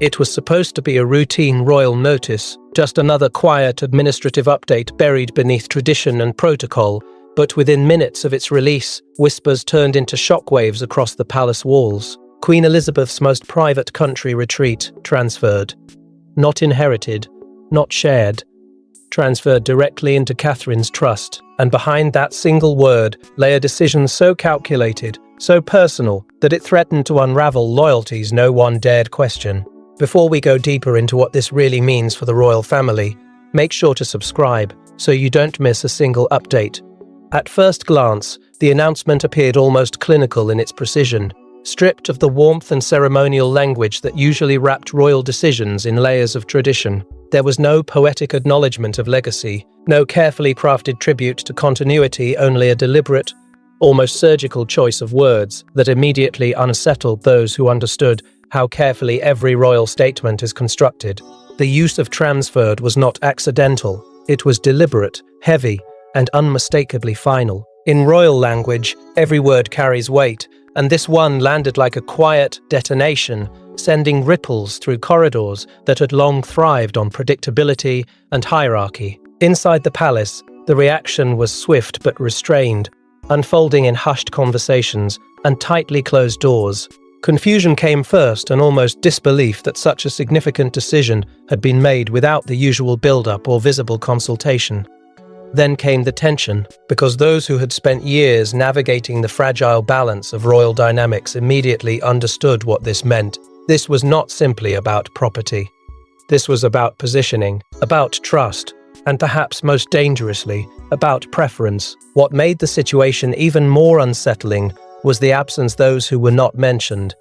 It was supposed to be a routine royal notice, just another quiet administrative update buried beneath tradition and protocol, but within minutes of its release, whispers turned into shockwaves across the palace walls. Queen Elizabeth's most private country retreat transferred. Not inherited, not shared. Transferred directly into Catherine's trust, and behind that single word lay a decision so calculated, so personal, that it threatened to unravel loyalties no one dared question. Before we go deeper into what this really means for the royal family, make sure to subscribe so you don't miss a single update. At first glance, the announcement appeared almost clinical in its precision, stripped of the warmth and ceremonial language that usually wrapped royal decisions in layers of tradition. There was no poetic acknowledgement of legacy, no carefully crafted tribute to continuity, only a deliberate, almost surgical choice of words that immediately unsettled those who understood how carefully every royal statement is constructed. The use of transferred was not accidental, it was deliberate, heavy, and unmistakably final. In royal language, every word carries weight, and this one landed like a quiet detonation, sending ripples through corridors that had long thrived on predictability and hierarchy. Inside the palace, the reaction was swift but restrained, unfolding in hushed conversations and tightly closed doors. Confusion came first, and almost disbelief that such a significant decision had been made without the usual build-up or visible consultation. Then came the tension, because those who had spent years navigating the fragile balance of royal dynamics immediately understood what this meant. This was not simply about property. This was about positioning, about trust, and perhaps most dangerously, about preference. What made the situation even more unsettling was the absence of those who were not mentioned.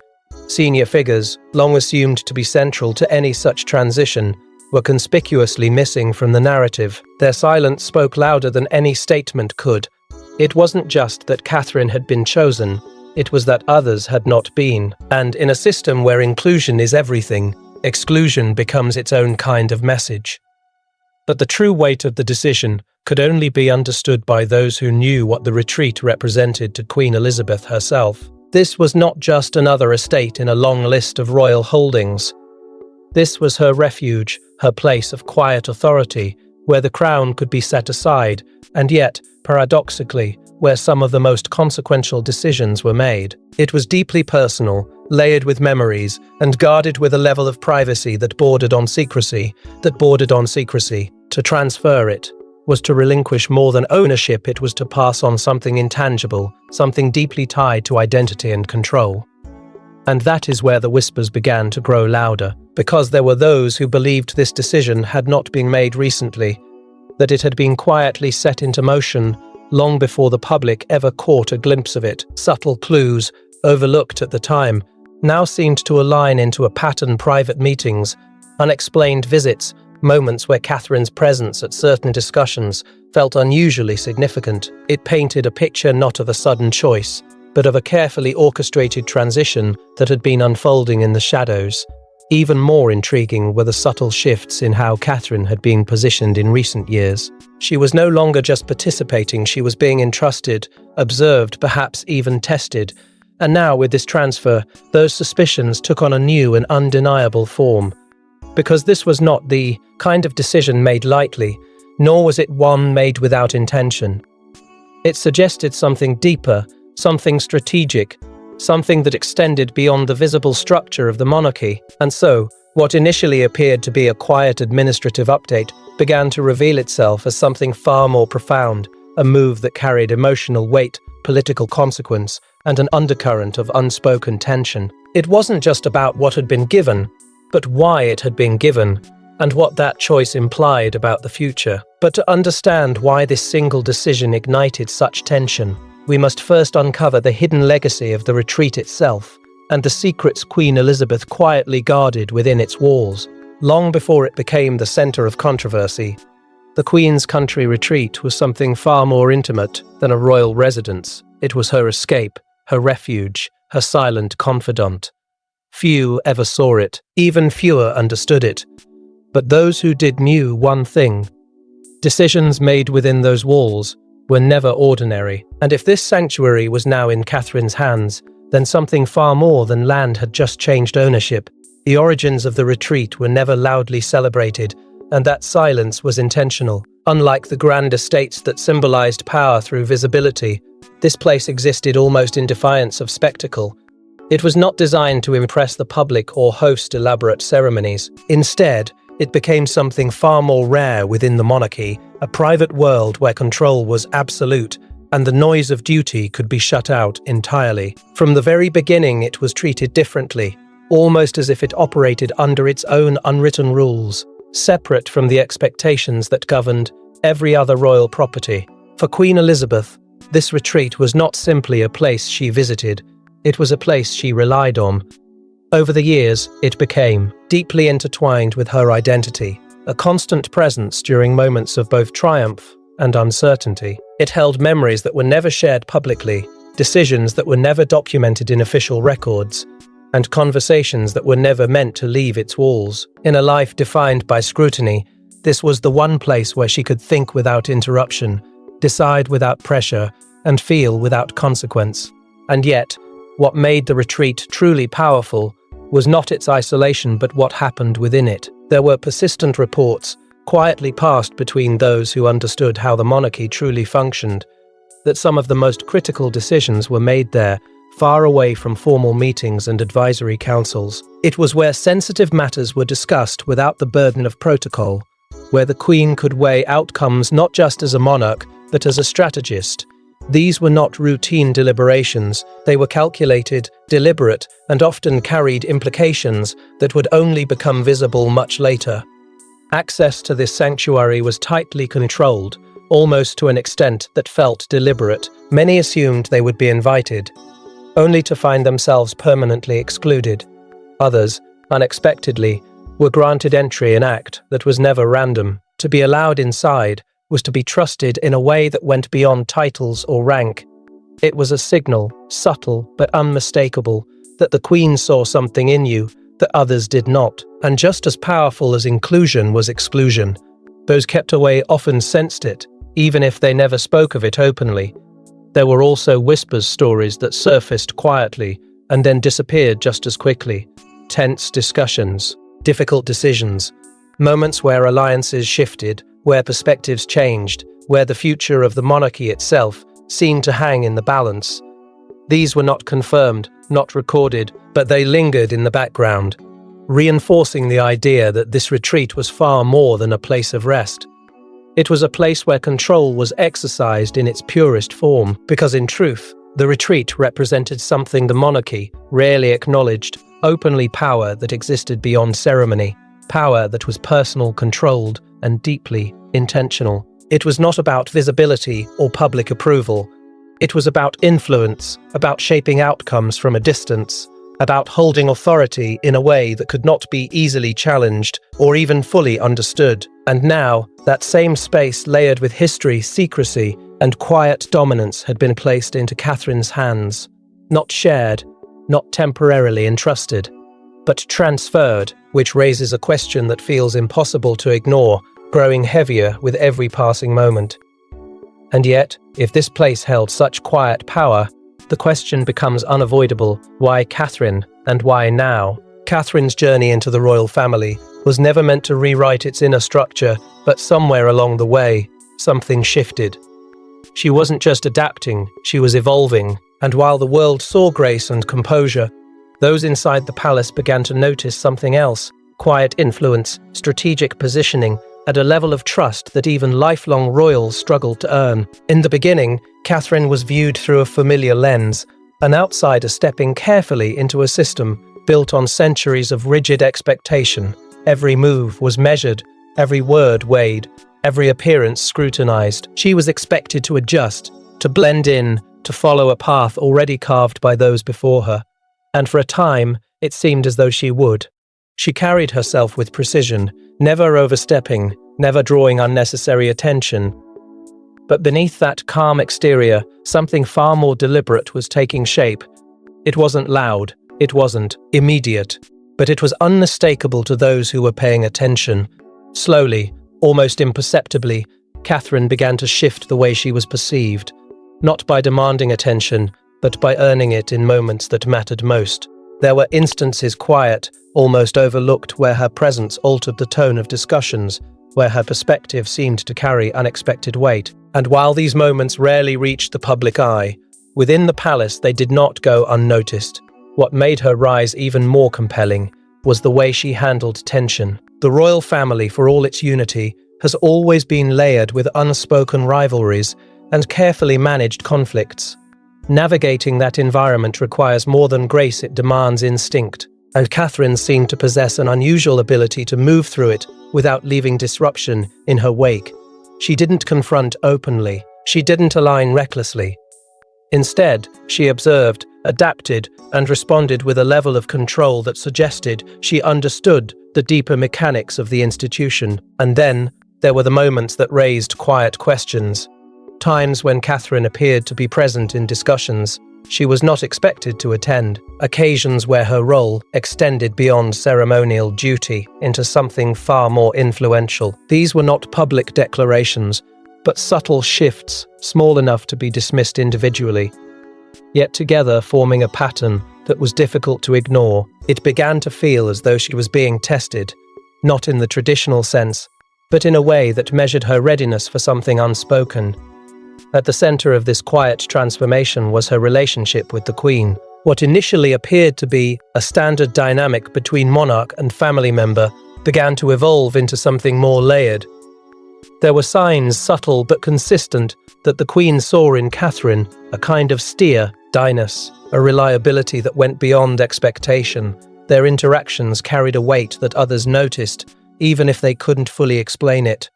Senior figures, long assumed to be central to any such transition, were conspicuously missing from the narrative. Their silence spoke louder than any statement could. It wasn't just that Catherine had been chosen, it was that others had not been. And in a system where inclusion is everything, exclusion becomes its own kind of message. But the true weight of the decision could only be understood by those who knew what the retreat represented to Queen Elizabeth herself. This was not just another estate in a long list of royal holdings. This was her refuge, her place of quiet authority, where the crown could be set aside, and yet, paradoxically, where some of the most consequential decisions were made. It was deeply personal, layered with memories, and guarded with a level of privacy that bordered on secrecy. To transfer it was to relinquish more than ownership, it was to pass on something intangible, something deeply tied to identity and control. And that is where the whispers began to grow louder, because there were those who believed this decision had not been made recently, that it had been quietly set into motion long before the public ever caught a glimpse of it. Subtle clues, overlooked at the time, now seemed to align into a pattern: private meetings, unexplained visits, moments where Catherine's presence at certain discussions felt unusually significant. It painted a picture not of a sudden choice, but of a carefully orchestrated transition that had been unfolding in the shadows. Even more intriguing were the subtle shifts in how Catherine had been positioned in recent years. She was no longer just participating, she was being entrusted, observed, perhaps even tested. And now, with this transfer, those suspicions took on a new and undeniable form. Because this was not the kind of decision made lightly, nor was it one made without intention. It suggested something deeper, something strategic, something that extended beyond the visible structure of the monarchy. And so, what initially appeared to be a quiet administrative update began to reveal itself as something far more profound, a move that carried emotional weight, political consequence, and an undercurrent of unspoken tension. It wasn't just about what had been given, but why it had been given, and what that choice implied about the future. But to understand why this single decision ignited such tension, we must first uncover the hidden legacy of the retreat itself, and the secrets Queen Elizabeth quietly guarded within its walls. Long before it became the center of controversy, the Queen's country retreat was something far more intimate than a royal residence. It was her escape, her refuge, her silent confidant. Few ever saw it, even fewer understood it. But those who did knew one thing: decisions made within those walls were never ordinary. And if this sanctuary was now in Catherine's hands, then something far more than land had just changed ownership. The origins of the retreat were never loudly celebrated, and that silence was intentional. Unlike the grand estates that symbolized power through visibility, this place existed almost in defiance of spectacle. It was not designed to impress the public or host elaborate ceremonies. Instead, it became something far more rare within the monarchy, a private world where control was absolute and the noise of duty could be shut out entirely. From the very beginning, it was treated differently, almost as if it operated under its own unwritten rules, separate from the expectations that governed every other royal property. For Queen Elizabeth, this retreat was not simply a place she visited, it was a place she relied on. Over the years, it became deeply intertwined with her identity, a constant presence during moments of both triumph and uncertainty. It held memories that were never shared publicly, decisions that were never documented in official records, and conversations that were never meant to leave its walls. In a life defined by scrutiny, this was the one place where she could think without interruption, decide without pressure, and feel without consequence. And yet, what made the retreat truly powerful was not its isolation but what happened within it. There were persistent reports, quietly passed between those who understood how the monarchy truly functioned, that some of the most critical decisions were made there, far away from formal meetings and advisory councils. It was where sensitive matters were discussed without the burden of protocol, where the Queen could weigh outcomes not just as a monarch, but as a strategist. These were not routine deliberations, they were calculated, deliberate, and often carried implications that would only become visible much later. Access to this sanctuary was tightly controlled, almost to an extent that felt deliberate. Many assumed they would be invited, only to find themselves permanently excluded. Others, unexpectedly, were granted entry, an act that was never random. To be allowed inside was to be trusted in a way that went beyond titles or rank. It was a signal, subtle but unmistakable, that the Queen saw something in you that others did not. And just as powerful as inclusion was exclusion, those kept away often sensed it, even if they never spoke of it openly. There were also whispers, stories that surfaced quietly and then disappeared just as quickly. Tense discussions, difficult decisions, moments where alliances shifted, where perspectives changed, where the future of the monarchy itself seemed to hang in the balance. These were not confirmed, not recorded, but they lingered in the background, reinforcing the idea that this retreat was far more than a place of rest. It was a place where control was exercised in its purest form, because in truth, the retreat represented something the monarchy rarely acknowledged, openly power that existed beyond ceremony, power that was personal, controlled, and deeply intentional. It was not about visibility or public approval. It was about influence, about shaping outcomes from a distance, about holding authority in a way that could not be easily challenged or even fully understood. And now, that same space layered with history, secrecy, and quiet dominance had been placed into Catherine's hands, not shared, not temporarily entrusted, but transferred, which raises a question that feels impossible to ignore, growing heavier with every passing moment. And yet, if this place held such quiet power, the question becomes unavoidable: why Catherine, and why now? Catherine's journey into the royal family was never meant to rewrite its inner structure, but somewhere along the way, something shifted. She wasn't just adapting, she was evolving, and while the world saw grace and composure, those inside the palace began to notice something else: quiet influence, strategic positioning, at a level of trust that even lifelong royals struggled to earn. In the beginning, Catherine was viewed through a familiar lens, an outsider stepping carefully into a system built on centuries of rigid expectation. Every move was measured, every word weighed, every appearance scrutinized. She was expected to adjust, to blend in, to follow a path already carved by those before her. And for a time, it seemed as though she would. She carried herself with precision, never overstepping, never drawing unnecessary attention. But beneath that calm exterior, something far more deliberate was taking shape. It wasn't loud, it wasn't immediate, but it was unmistakable to those who were paying attention. Slowly, almost imperceptibly, Catherine began to shift the way she was perceived, not by demanding attention, but by earning it in moments that mattered most. There were instances quiet, almost overlooked, where her presence altered the tone of discussions, where her perspective seemed to carry unexpected weight. And while these moments rarely reached the public eye, within the palace they did not go unnoticed. What made her rise even more compelling was the way she handled tension. The royal family, for all its unity, has always been layered with unspoken rivalries and carefully managed conflicts. Navigating that environment requires more than grace, it demands instinct, and Catherine seemed to possess an unusual ability to move through it without leaving disruption in her wake. She didn't confront openly, she didn't align recklessly. Instead, she observed, adapted, and responded with a level of control that suggested she understood the deeper mechanics of the institution. And then, there were the moments that raised quiet questions. Times when Catherine appeared to be present in discussions she was not expected to attend. Occasions where her role extended beyond ceremonial duty into something far more influential. These were not public declarations, but subtle shifts, small enough to be dismissed individually, yet together forming a pattern that was difficult to ignore. It began to feel as though she was being tested, not in the traditional sense, but in a way that measured her readiness for something unspoken. At the center of this quiet transformation was her relationship with the Queen. What initially appeared to be a standard dynamic between monarch and family member began to evolve into something more layered. There were signs, subtle but consistent, that the Queen saw in Catherine a kind of steadiness, a reliability that went beyond expectation. Their interactions carried a weight that others noticed, even if they couldn't fully explain it.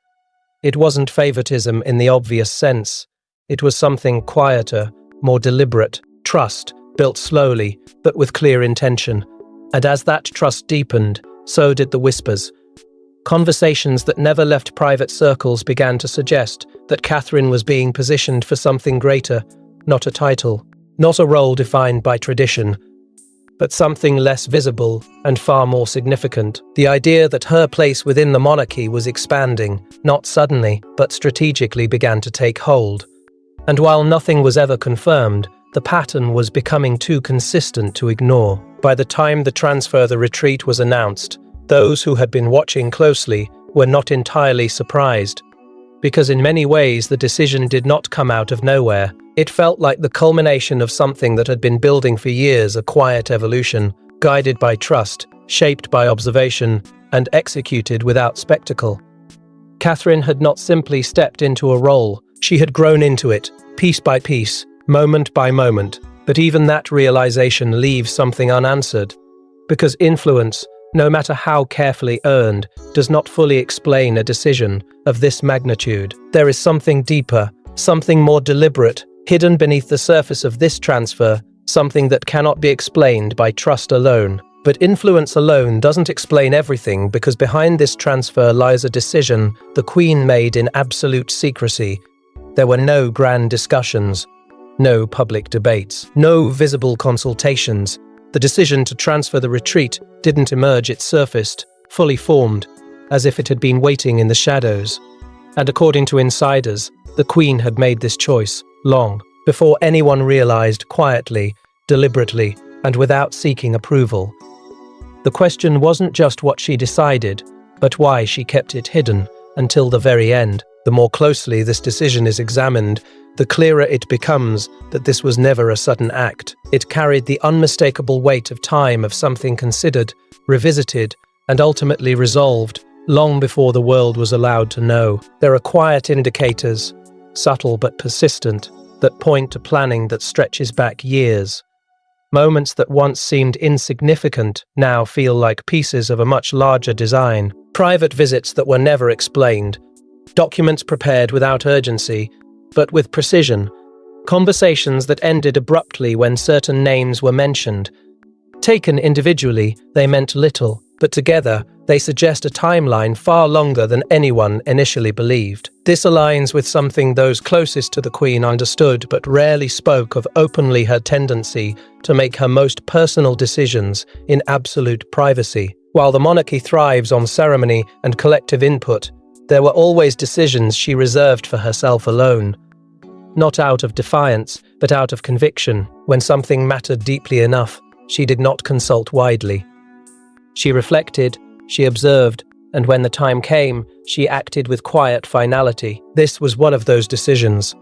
It wasn't favoritism in the obvious sense. It was something quieter, more deliberate, trust, built slowly, but with clear intention. And as that trust deepened, so did the whispers. Conversations that never left private circles began to suggest that Catherine was being positioned for something greater, not a title, not a role defined by tradition, but something less visible and far more significant. The idea that her place within the monarchy was expanding, not suddenly, but strategically, began to take hold. And while nothing was ever confirmed, the pattern was becoming too consistent to ignore. By the time the retreat was announced, those who had been watching closely were not entirely surprised, because in many ways the decision did not come out of nowhere. It felt like the culmination of something that had been building for years, a quiet evolution, guided by trust, shaped by observation, and executed without spectacle. Catherine had not simply stepped into a role, she had grown into it, piece by piece, moment by moment. But even that realization leaves something unanswered, because influence, no matter how carefully earned, does not fully explain a decision of this magnitude. There is something deeper, something more deliberate, hidden beneath the surface of this transfer, something that cannot be explained by trust alone. But influence alone doesn't explain everything, because behind this transfer lies a decision the Queen made in absolute secrecy. There were no grand discussions, no public debates, no visible consultations. The decision to transfer the retreat didn't emerge, it surfaced, fully formed, as if it had been waiting in the shadows. And according to insiders, the Queen had made this choice long before anyone realized, quietly, deliberately, and without seeking approval. The question wasn't just what she decided, but why she kept it hidden until the very end. The more closely this decision is examined, the clearer it becomes that this was never a sudden act. It carried the unmistakable weight of time, of something considered, revisited, and ultimately resolved long before the world was allowed to know. There are quiet indicators, subtle but persistent, that point to planning that stretches back years. Moments that once seemed insignificant now feel like pieces of a much larger design. Private visits that were never explained. Documents prepared without urgency, but with precision. Conversations that ended abruptly when certain names were mentioned. Taken individually, they meant little, but together, they suggest a timeline far longer than anyone initially believed. This aligns with something those closest to the Queen understood but rarely spoke of openly: her tendency to make her most personal decisions in absolute privacy. While the monarchy thrives on ceremony and collective input, there were always decisions she reserved for herself alone. Not out of defiance, but out of conviction. When something mattered deeply enough, She did not consult widely. She reflected, she observed, and when the time came, she acted with quiet finality. This was one of those decisions.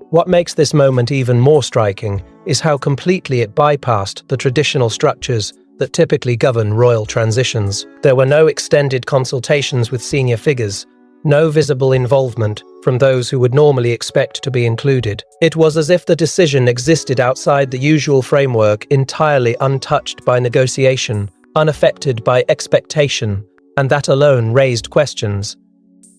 What makes this moment even more striking is how completely it bypassed the traditional structures that typically govern royal transitions. There were no extended consultations with senior figures, no visible involvement from those who would normally expect to be included. It was as if the decision existed outside the usual framework, entirely untouched by negotiation, unaffected by expectation, and that alone raised questions.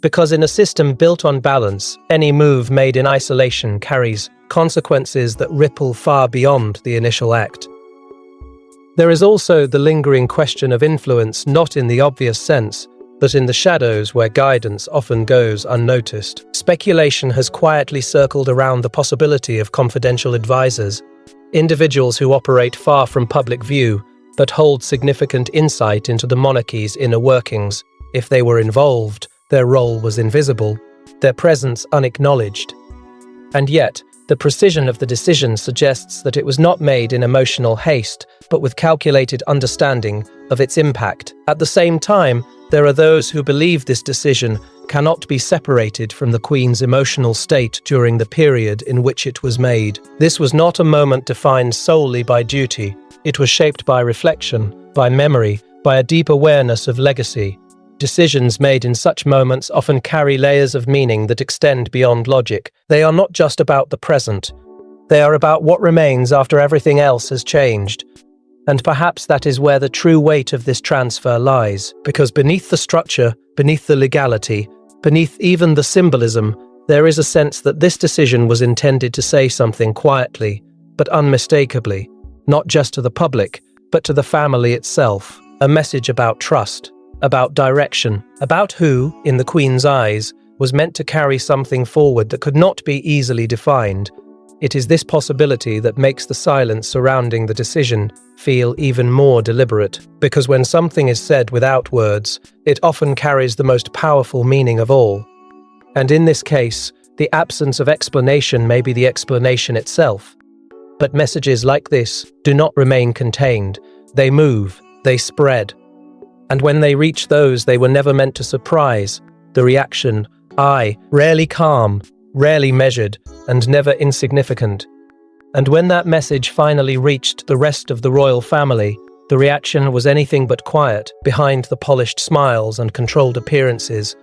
Because in a system built on balance, any move made in isolation carries consequences that ripple far beyond the initial act. There is also the lingering question of influence, not in the obvious sense, but in the shadows where guidance often goes unnoticed. Speculation has quietly circled around the possibility of confidential advisors, individuals who operate far from public view, but hold significant insight into the monarchy's inner workings. If they were involved, their role was invisible, their presence unacknowledged. And yet, the precision of the decision suggests that it was not made in emotional haste, but with calculated understanding of its impact. At the same time, there are those who believe this decision cannot be separated from the Queen's emotional state during the period in which it was made. This was not a moment defined solely by duty. It was shaped by reflection, by memory, by a deep awareness of legacy. Decisions made in such moments often carry layers of meaning that extend beyond logic. They are not just about the present. They are about what remains after everything else has changed. And perhaps that is where the true weight of this transfer lies, because beneath the structure, beneath the legality, beneath even the symbolism, there is a sense that this decision was intended to say something quietly, but unmistakably, not just to the public, but to the family itself. A message about trust, about direction, about who, in the Queen's eyes, was meant to carry something forward that could not be easily defined. It is this possibility that makes the silence surrounding the decision feel even more deliberate, because when something is said without words, it often carries the most powerful meaning of all. And in this case, the absence of explanation may be the explanation itself. But messages like this do not remain contained. They move, they spread. And when they reach those they were never meant to surprise, the reaction, rarely calm, rarely measured, and never insignificant. And when that message finally reached the rest of the royal family, the reaction was anything but quiet. Behind the polished smiles and controlled appearances,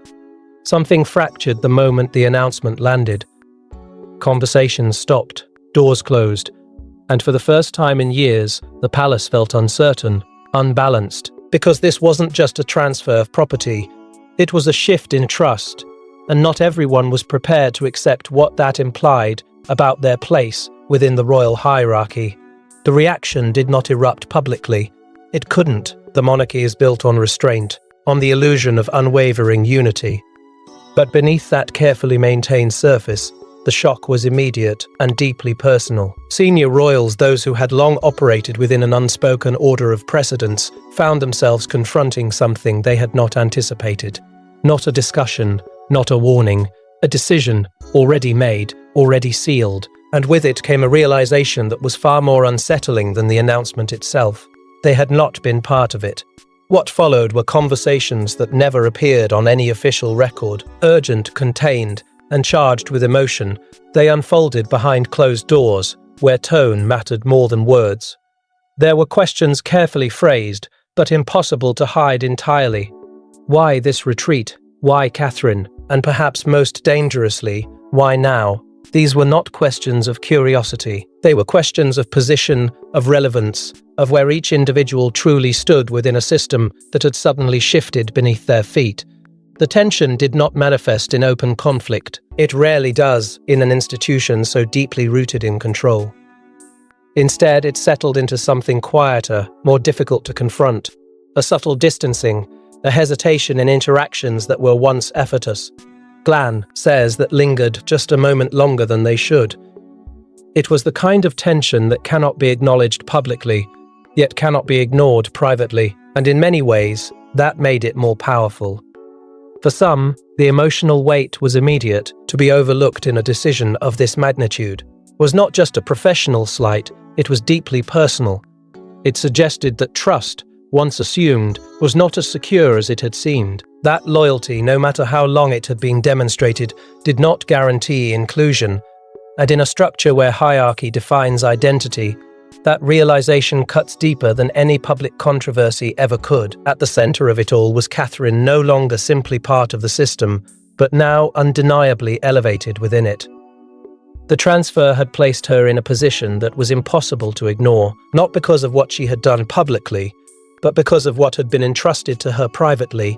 something fractured the moment the announcement landed. Conversations stopped, doors closed, and for the first time in years, the palace felt uncertain, unbalanced, because this wasn't just a transfer of property, it was a shift in trust, and not everyone was prepared to accept what that implied about their place within the royal hierarchy. The reaction did not erupt publicly. It couldn't. The monarchy is built on restraint, on the illusion of unwavering unity. But beneath that carefully maintained surface, the shock was immediate and deeply personal. Senior royals, those who had long operated within an unspoken order of precedence, found themselves confronting something they had not anticipated. Not a discussion, not a warning, a decision, already made, already sealed, and with it came a realization that was far more unsettling than the announcement itself. They had not been part of it. What followed were conversations that never appeared on any official record. Urgent, contained, and charged with emotion, they unfolded behind closed doors, where tone mattered more than words. There were questions carefully phrased, but impossible to hide entirely. Why this retreat? Why Catherine? And perhaps most dangerously, why now? These were not questions of curiosity. They were questions of position, of relevance, of where each individual truly stood within a system that had suddenly shifted beneath their feet. The tension did not manifest in open conflict. It rarely does in an institution so deeply rooted in control. Instead, it settled into something quieter, more difficult to confront. A subtle distancing, a hesitation in interactions that were once effortless. Glan says that lingered just a moment longer than they should. It was the kind of tension that cannot be acknowledged publicly, yet cannot be ignored privately, and in many ways, that made it more powerful. For some, the emotional weight was immediate. To be overlooked in a decision of this magnitude was not just a professional slight, it was deeply personal. It suggested that trust, once assumed, was not as secure as it had seemed. That loyalty, no matter how long it had been demonstrated, did not guarantee inclusion. And in a structure where hierarchy defines identity, that realization cuts deeper than any public controversy ever could. At the center of it all was Catherine, no longer simply part of the system, but now undeniably elevated within it. The transfer had placed her in a position that was impossible to ignore, not because of what she had done publicly, but because of what had been entrusted to her privately,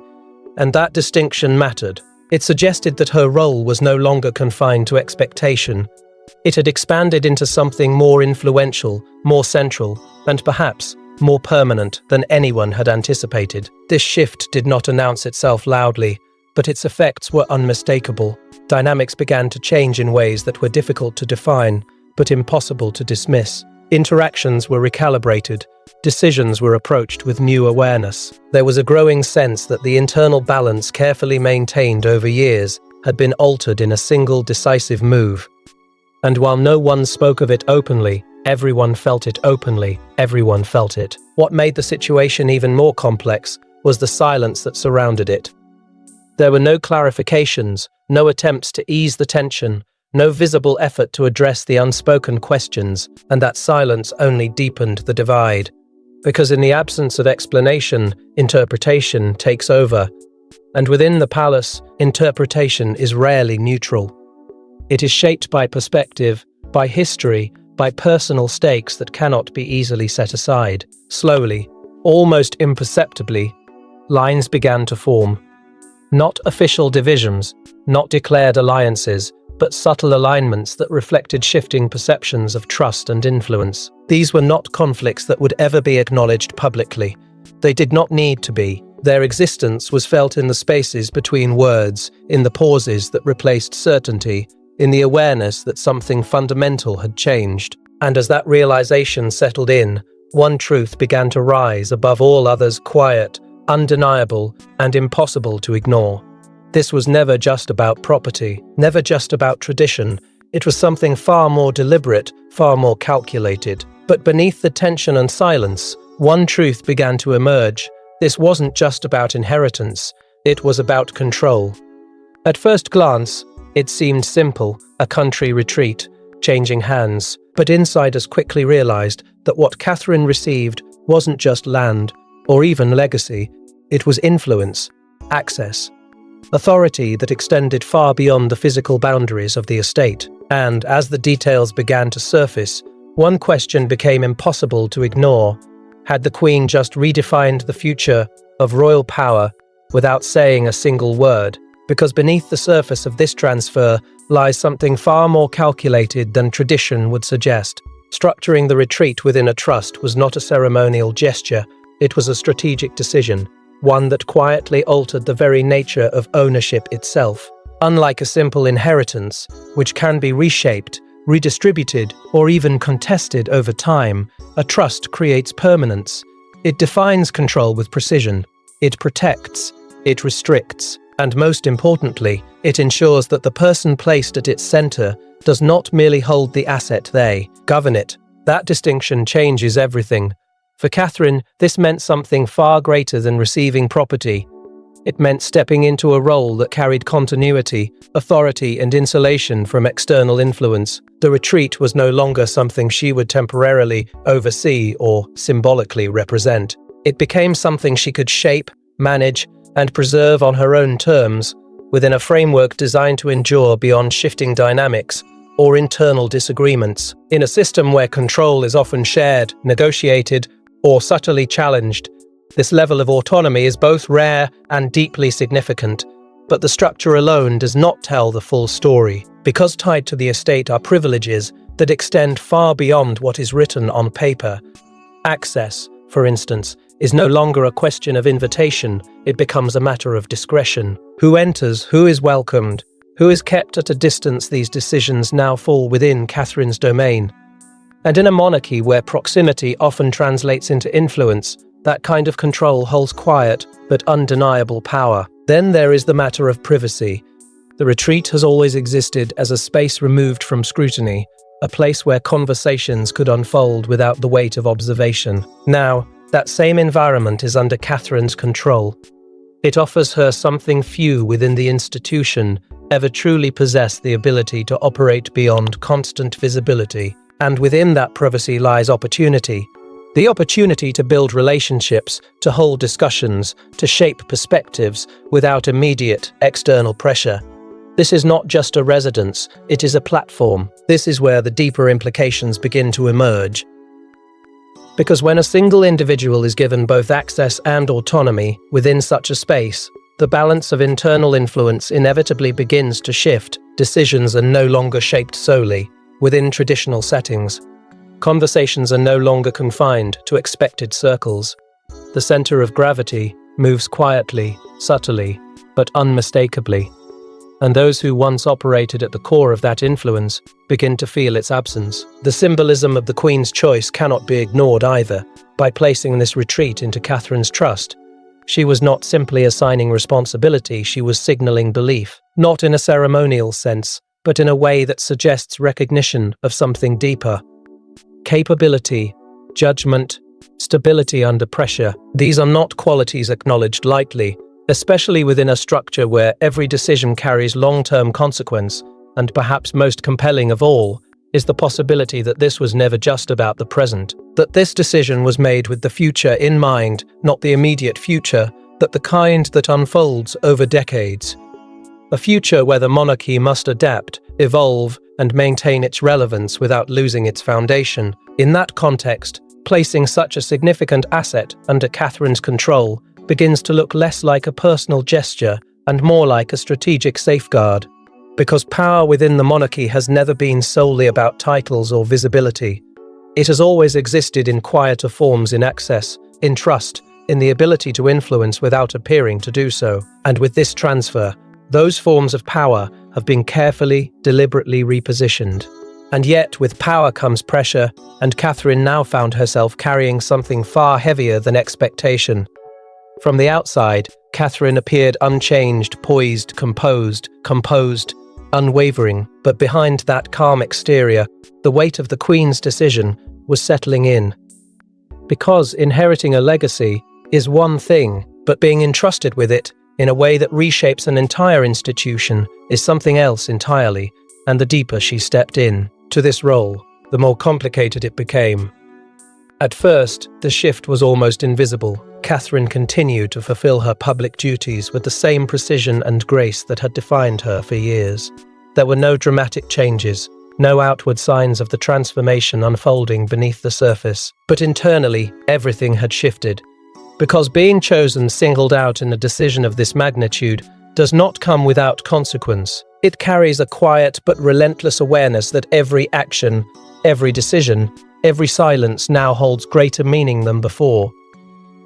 and that distinction mattered. It suggested that her role was no longer confined to expectation. It had expanded into something more influential, more central, and perhaps more permanent than anyone had anticipated. This shift did not announce itself loudly, but its effects were unmistakable. Dynamics began to change in ways that were difficult to define, but impossible to dismiss. Interactions were recalibrated. Decisions were approached with new awareness. There was a growing sense that the internal balance carefully maintained over years had been altered in a single decisive move. And while no one spoke of it openly, everyone felt it openly. Everyone felt it. What made the situation even more complex was the silence that surrounded it. There were no clarifications, no attempts to ease the tension, no visible effort to address the unspoken questions, and that silence only deepened the divide. Because in the absence of explanation, interpretation takes over. And within the palace, interpretation is rarely neutral. It is shaped by perspective, by history, by personal stakes that cannot be easily set aside. Slowly, almost imperceptibly, lines began to form. Not official divisions, not declared alliances, but subtle alignments that reflected shifting perceptions of trust and influence. These were not conflicts that would ever be acknowledged publicly. They did not need to be. Their existence was felt in the spaces between words, in the pauses that replaced certainty, in the awareness that something fundamental had changed. And as that realization settled in, one truth began to rise above all others, quiet, undeniable, and impossible to ignore. This was never just about property, never just about tradition. It was something far more deliberate, far more calculated. But beneath the tension and silence, one truth began to emerge. This wasn't just about inheritance, it was about control. At first glance, it seemed simple, a country retreat, changing hands. But insiders quickly realized that what Catherine received wasn't just land, or even legacy. It was influence, access, authority that extended far beyond the physical boundaries of the estate. And as the details began to surface, one question became impossible to ignore. Had the Queen just redefined the future of royal power without saying a single word? Because beneath the surface of this transfer lies something far more calculated than tradition would suggest. Structuring the retreat within a trust was not a ceremonial gesture, it was a strategic decision, one that quietly altered the very nature of ownership itself. Unlike a simple inheritance, which can be reshaped, redistributed, or even contested over time, a trust creates permanence. It defines control with precision. It protects, it restricts, and most importantly, it ensures that the person placed at its center does not merely hold the asset, they govern it. That distinction changes everything. For Catherine, this meant something far greater than receiving property. It meant stepping into a role that carried continuity, authority, and insulation from external influence. The retreat was no longer something she would temporarily oversee or symbolically represent. It became something she could shape, manage, and preserve on her own terms, within a framework designed to endure beyond shifting dynamics or internal disagreements. In a system where control is often shared, negotiated, or subtly challenged, this level of autonomy is both rare and deeply significant, but the structure alone does not tell the full story. Because tied to the estate are privileges that extend far beyond what is written on paper. Access, for instance, is no longer a question of invitation, it becomes a matter of discretion. Who enters, who is welcomed, who is kept at a distance, these decisions now fall within Catherine's domain. And in a monarchy where proximity often translates into influence, that kind of control holds quiet but undeniable power. Then there is the matter of privacy. The retreat has always existed as a space removed from scrutiny, a place where conversations could unfold without the weight of observation. Now, that same environment is under Catherine's control. It offers her something few within the institution ever truly possess the ability to operate beyond constant visibility. And within that privacy lies opportunity. The opportunity to build relationships, to hold discussions, to shape perspectives without immediate external pressure. This is not just a residence, it is a platform. This is where the deeper implications begin to emerge. Because when a single individual is given both access and autonomy within such a space, the balance of internal influence inevitably begins to shift. Decisions are no longer shaped solely within traditional settings. Conversations are no longer confined to expected circles. The center of gravity moves quietly, subtly, but unmistakably. And those who once operated at the core of that influence begin to feel its absence. The symbolism of the Queen's choice cannot be ignored either. By placing this retreat into Catherine's trust, she was not simply assigning responsibility, she was signaling belief, not in a ceremonial sense, but in a way that suggests recognition of something deeper. Capability, judgment, stability under pressure. These are not qualities acknowledged lightly, especially within a structure where every decision carries long-term consequence, and perhaps most compelling of all is the possibility that this was never just about the present, that this decision was made with the future in mind, not the immediate future, but the kind that unfolds over decades. A future where the monarchy must adapt, evolve, and maintain its relevance without losing its foundation. In that context, placing such a significant asset under Catherine's control begins to look less like a personal gesture and more like a strategic safeguard. Because power within the monarchy has never been solely about titles or visibility. It has always existed in quieter forms, in access, in trust, in the ability to influence without appearing to do so. And with this transfer, those forms of power have been carefully, deliberately repositioned. And yet, with power comes pressure, and Catherine now found herself carrying something far heavier than expectation. From the outside, Catherine appeared unchanged, poised, composed, unwavering, but behind that calm exterior, the weight of the Queen's decision was settling in. Because inheriting a legacy is one thing, but being entrusted with it in a way that reshapes an entire institution is something else entirely, and the deeper she stepped in to this role, the more complicated it became. At first, the shift was almost invisible. Catherine continued to fulfill her public duties with the same precision and grace that had defined her for years. There were no dramatic changes, no outward signs of the transformation unfolding beneath the surface. But internally, everything had shifted. Because being chosen, singled out in a decision of this magnitude, does not come without consequence. It carries a quiet but relentless awareness that every action, every decision, every silence now holds greater meaning than before.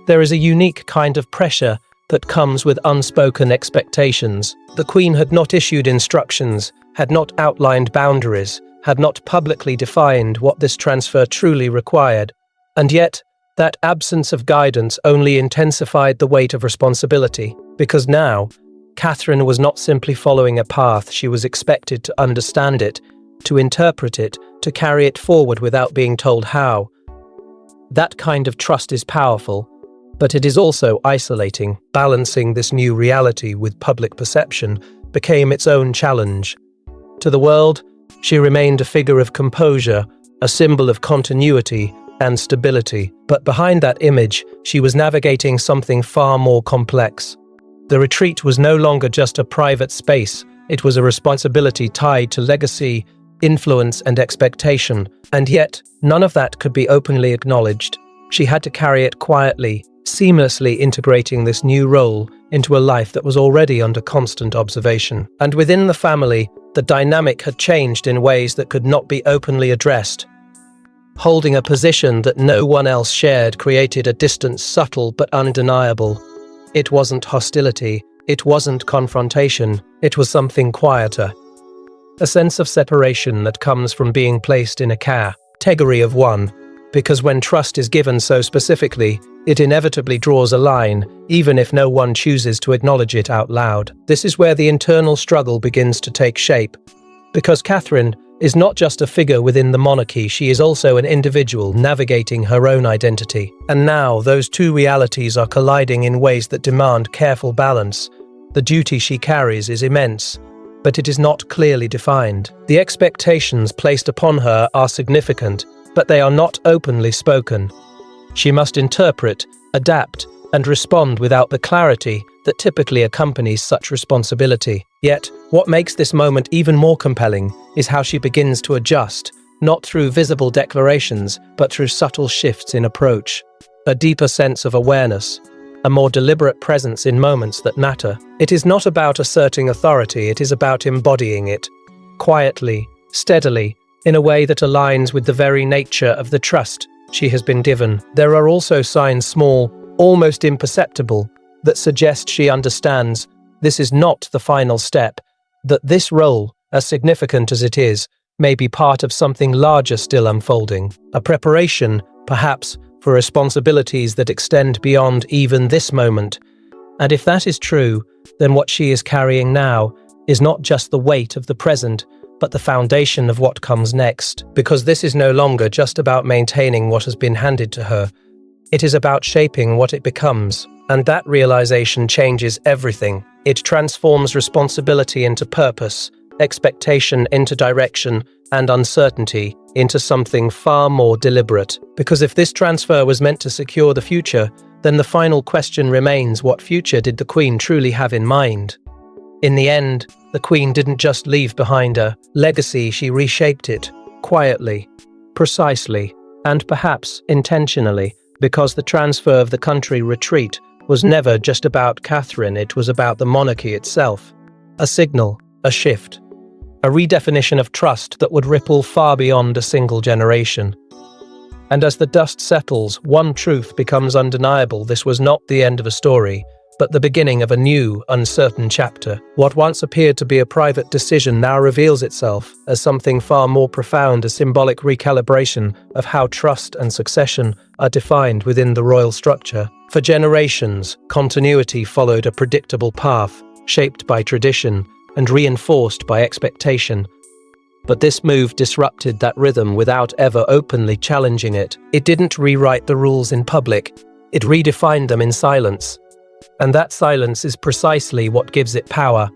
There is a unique kind of pressure that comes with unspoken expectations. The Queen had not issued instructions, had not outlined boundaries, had not publicly defined what this transfer truly required. And yet, that absence of guidance only intensified the weight of responsibility, because now, Catherine was not simply following a path, she was expected to understand it, to interpret it, to carry it forward without being told how. That kind of trust is powerful, but it is also isolating. Balancing this new reality with public perception became its own challenge. To the world, she remained a figure of composure, a symbol of continuity and stability. But behind that image, she was navigating something far more complex. The retreat was no longer just a private space, it was a responsibility tied to legacy, influence, and expectation, and yet none of that could be openly acknowledged. She had to carry it quietly, seamlessly integrating this new role into a life that was already under constant observation. And within the family, the dynamic had changed in ways that could not be openly addressed. Holding a position that no one else shared created a distance subtle but undeniable. It wasn't hostility, it wasn't confrontation, it was something quieter. A sense of separation that comes from being placed in a category of one, because when trust is given so specifically, it inevitably draws a line, even if no one chooses to acknowledge it out loud. This is where the internal struggle begins to take shape. Because Catherine is not just a figure within the monarchy, she is also an individual navigating her own identity. And now, those two realities are colliding in ways that demand careful balance. The duty she carries is immense, but it is not clearly defined. The expectations placed upon her are significant, but they are not openly spoken. She must interpret, adapt, and respond without the clarity that typically accompanies such responsibility. Yet, what makes this moment even more compelling is how she begins to adjust, not through visible declarations, but through subtle shifts in approach. A deeper sense of awareness, a more deliberate presence in moments that matter. It is not about asserting authority, it is about embodying it, quietly, steadily, in a way that aligns with the very nature of the trust she has been given. There are also signs, small, almost imperceptible, that suggest she understands this is not the final step, that this role, as significant as it is, may be part of something larger still unfolding, a preparation, perhaps, for responsibilities that extend beyond even this moment. And if that is true, then what she is carrying now is not just the weight of the present, but the foundation of what comes next. Because this is no longer just about maintaining what has been handed to her, it is about shaping what it becomes. And that realization changes everything. It transforms responsibility into purpose, expectation into direction, and uncertainty into something far more deliberate. Because if this transfer was meant to secure the future, then the final question remains: what future did the Queen truly have in mind? In the end, the Queen didn't just leave behind a legacy, she reshaped it, quietly, precisely, and perhaps intentionally, because the transfer of the country retreat was never just about Catherine, it was about the monarchy itself. A signal, a shift, a redefinition of trust that would ripple far beyond a single generation. And as the dust settles, one truth becomes undeniable: this was not the end of a story, but the beginning of a new, uncertain chapter. What once appeared to be a private decision now reveals itself as something far more profound, a symbolic recalibration of how trust and succession are defined within the royal structure. For generations, continuity followed a predictable path, shaped by tradition and reinforced by expectation. But this move disrupted that rhythm without ever openly challenging it. It didn't rewrite the rules in public, it redefined them in silence. And that silence is precisely what gives it power.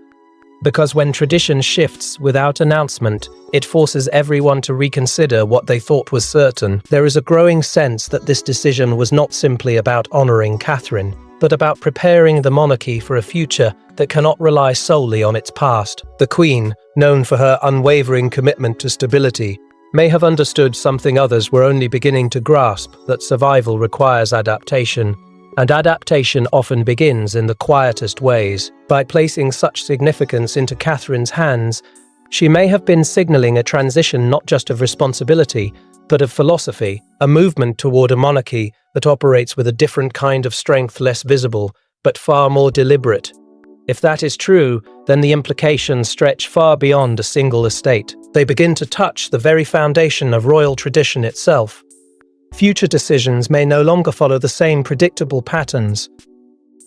Because when tradition shifts without announcement, it forces everyone to reconsider what they thought was certain. There is a growing sense that this decision was not simply about honoring Catherine, but about preparing the monarchy for a future that cannot rely solely on its past. The Queen, known for her unwavering commitment to stability, may have understood something others were only beginning to grasp: that survival requires adaptation. And adaptation often begins in the quietest ways. By placing such significance into Catherine's hands, she may have been signaling a transition not just of responsibility, but of philosophy, a movement toward a monarchy that operates with a different kind of strength, less visible, but far more deliberate. If that is true, then the implications stretch far beyond a single estate. They begin to touch the very foundation of royal tradition itself. Future decisions may no longer follow the same predictable patterns.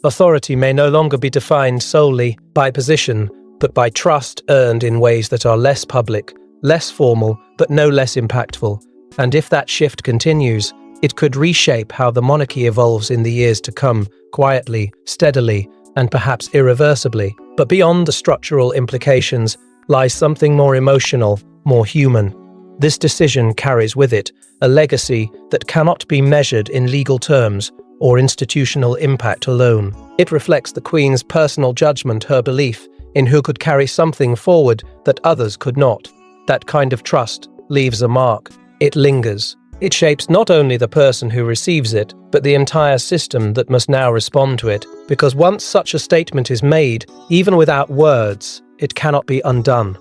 Authority may no longer be defined solely by position, but by trust earned in ways that are less public, less formal, but no less impactful. And if that shift continues, it could reshape how the monarchy evolves in the years to come, quietly, steadily, and perhaps irreversibly. But beyond the structural implications lies something more emotional, more human. This decision carries with it a legacy that cannot be measured in legal terms or institutional impact alone. It reflects the Queen's personal judgment, her belief in who could carry something forward that others could not. That kind of trust leaves a mark. It lingers. It shapes not only the person who receives it, but the entire system that must now respond to it. Because once such a statement is made, even without words, it cannot be undone.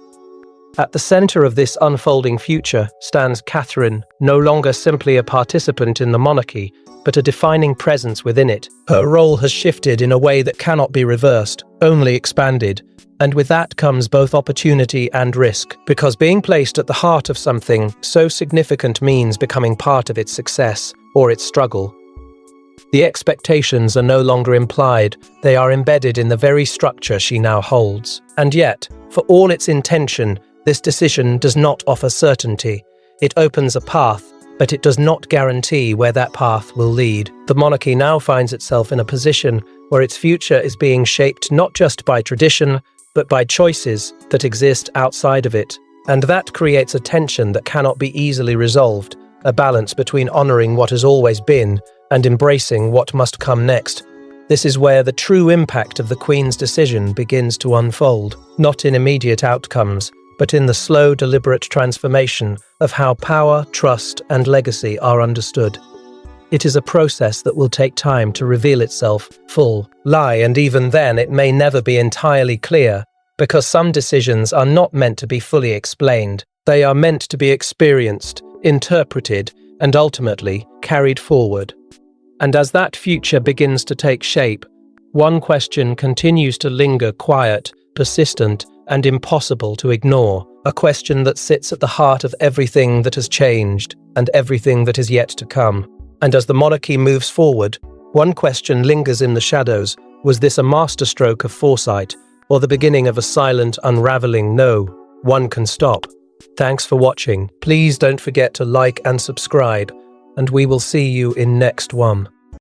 At the center of this unfolding future stands Catherine, no longer simply a participant in the monarchy, but a defining presence within it. Her role has shifted in a way that cannot be reversed, only expanded. And with that comes both opportunity and risk, because being placed at the heart of something so significant means becoming part of its success or its struggle. The expectations are no longer implied, they are embedded in the very structure she now holds. And yet, for all its intention, This decision does not offer certainty. It opens a path, but it does not guarantee where that path will lead. The monarchy now finds itself in a position where its future is being shaped not just by tradition, but by choices that exist outside of it. And that creates a tension that cannot be easily resolved, a balance between honoring what has always been and embracing what must come next. This is where the true impact of the Queen's decision begins to unfold, not in immediate outcomes, but in the slow, deliberate transformation of how power, trust, and legacy are understood. It is a process that will take time to reveal itself full, and even then it may never be entirely clear, because some decisions are not meant to be fully explained. They are meant to be experienced, interpreted, and ultimately carried forward. And as that future begins to take shape, one question continues to linger quiet, persistent, and impossible to ignore. A question that sits at the heart of everything that has changed and everything that is yet to come. And as the monarchy moves forward, one question lingers in the shadows. Was this a masterstroke of foresight, or the beginning of a silent unraveling? No, one can stop. Thanks for watching. Please don't forget to like and subscribe, and we will see you in next one.